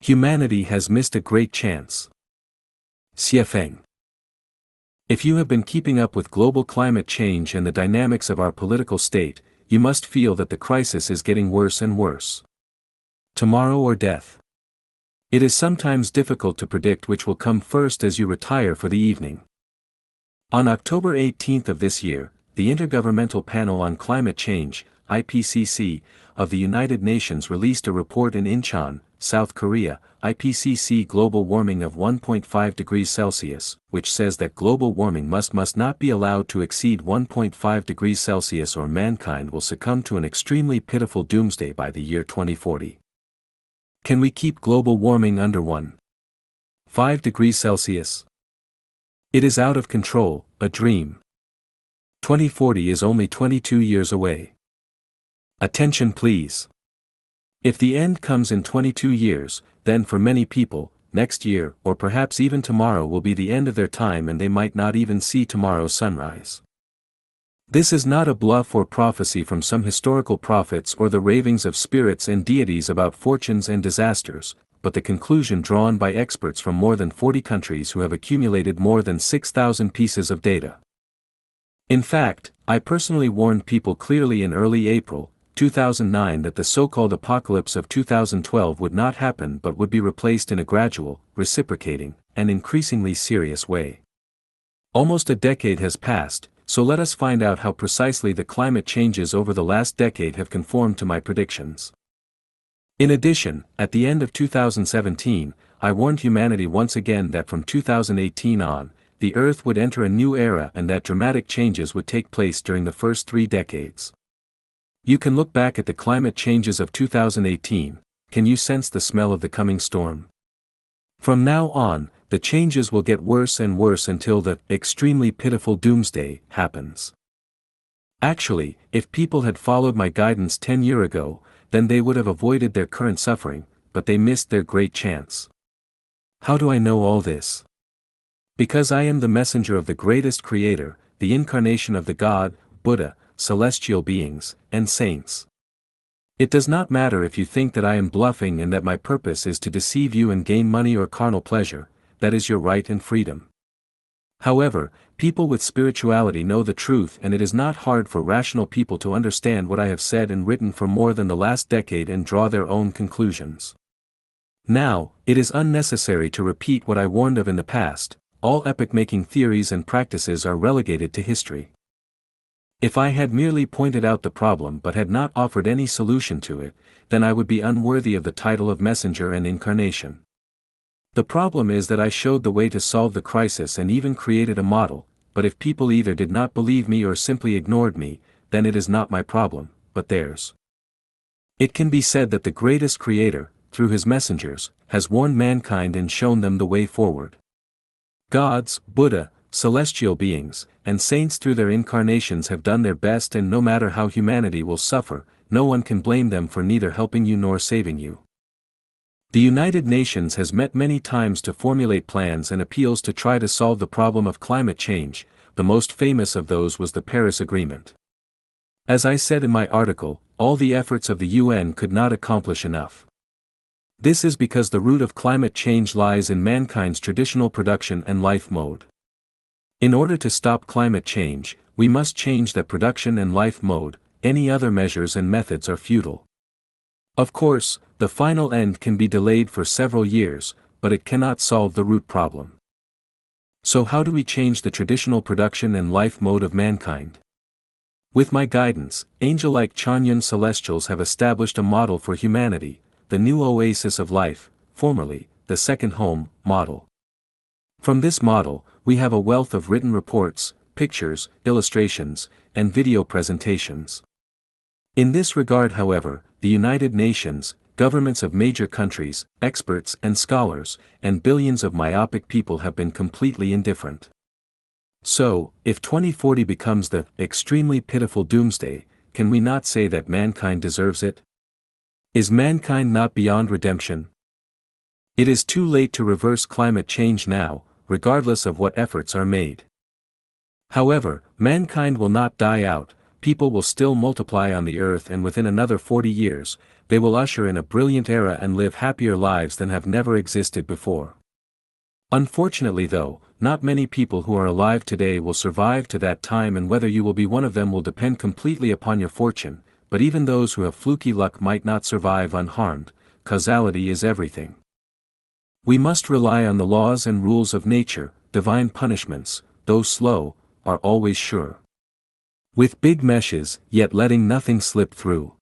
Humanity has missed a great chance. Xiefeng. If you have been keeping up with global climate change and the dynamics of our political state, you must feel that the crisis is getting worse and worse. Tomorrow or death. It is sometimes difficult to predict which will come first as you retire for the evening. On October 18 of this year, the Intergovernmental Panel on Climate Change, IPCC, of the United Nations released a report in Incheon, South Korea, IPCC global warming of 1.5 degrees Celsius, which says that global warming must not be allowed to exceed 1.5 degrees Celsius or mankind will succumb to an extremely pitiful doomsday by the year 2040. Can we keep global warming under 1.5 degrees Celsius? It is out of control, a dream. 2040 is only 22 years away. Attention please. If the end comes in 22 years, then for many people, next year or perhaps even tomorrow will be the end of their time and they might not even see tomorrow's sunrise. This is not a bluff or prophecy from some historical prophets or the ravings of spirits and deities about fortunes and disasters, but the conclusion drawn by experts from more than 40 countries who have accumulated more than 6,000 pieces of data. In fact, I personally warned people clearly in early April 2009 that the so-called apocalypse of 2012 would not happen but would be replaced in a gradual, reciprocating, and increasingly serious way. Almost a decade has passed, so let us find out how precisely the climate changes over the last decade have conformed to my predictions. In addition, at the end of 2017, I warned humanity once again that from 2018 on, the Earth would enter a new era and that dramatic changes would take place during the first 3 decades. You can look back at the climate changes of 2018, can you sense the smell of the coming storm? From now on, the changes will get worse and worse until the extremely pitiful doomsday happens. Actually, if people had followed my guidance 10 years ago, then they would have avoided their current suffering, but they missed their great chance. How do I know all this? Because I am the messenger of the greatest creator, the incarnation of the God, Buddha, celestial beings, and saints. It does not matter if you think that I am bluffing and that my purpose is to deceive you and gain money or carnal pleasure, that is your right and freedom. However, people with spirituality know the truth and it is not hard for rational people to understand what I have said and written for more than the last decade and draw their own conclusions. Now, it is unnecessary to repeat what I warned of in the past, all epoch-making theories and practices are relegated to history. If I had merely pointed out the problem but had not offered any solution to it, then I would be unworthy of the title of messenger and incarnation. The problem is that I showed the way to solve the crisis and even created a model, but if people either did not believe me or simply ignored me, then it is not my problem, but theirs. It can be said that the greatest creator, through his messengers, has warned mankind and shown them the way forward. Gods, Buddha, celestial beings, and saints through their incarnations have done their best and no matter how humanity will suffer, no one can blame them for neither helping you nor saving you. The United Nations has met many times to formulate plans and appeals to try to solve the problem of climate change, the most famous of those was the Paris Agreement. As I said in my article, all the efforts of the UN could not accomplish enough. This is because the root of climate change lies in mankind's traditional production and life mode. In order to stop climate change, we must change that production and life mode, any other measures and methods are futile. Of course, the final end can be delayed for several years, but it cannot solve the root problem. So how do we change the traditional production and life mode of mankind? With my guidance, angel-like Lifechanyuan celestials have established a model for humanity, the new oasis of life, formerly, the second home, model. From this model, we have a wealth of written reports, pictures, illustrations, and video presentations. In this regard however, the United Nations, governments of major countries, experts and scholars, and billions of myopic people have been completely indifferent. So, if 2040 becomes the extremely pitiful doomsday, can we not say that mankind deserves it? Is mankind not beyond redemption? It is too late to reverse climate change now, regardless of what efforts are made. However, mankind will not die out, people will still multiply on the earth, and within another 40 years, they will usher in a brilliant era and live happier lives than have never existed before. Unfortunately though, not many people who are alive today will survive to that time, and whether you will be one of them will depend completely upon your fortune, but even those who have fluky luck might not survive unharmed. Causality is everything. We must rely on the laws and rules of nature. Divine punishments, though slow, are always sure. With big meshes, yet letting nothing slip through.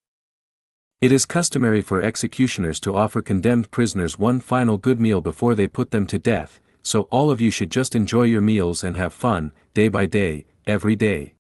It is customary for executioners to offer condemned prisoners one final good meal before they put them to death, so all of you should just enjoy your meals and have fun, day by day, every day.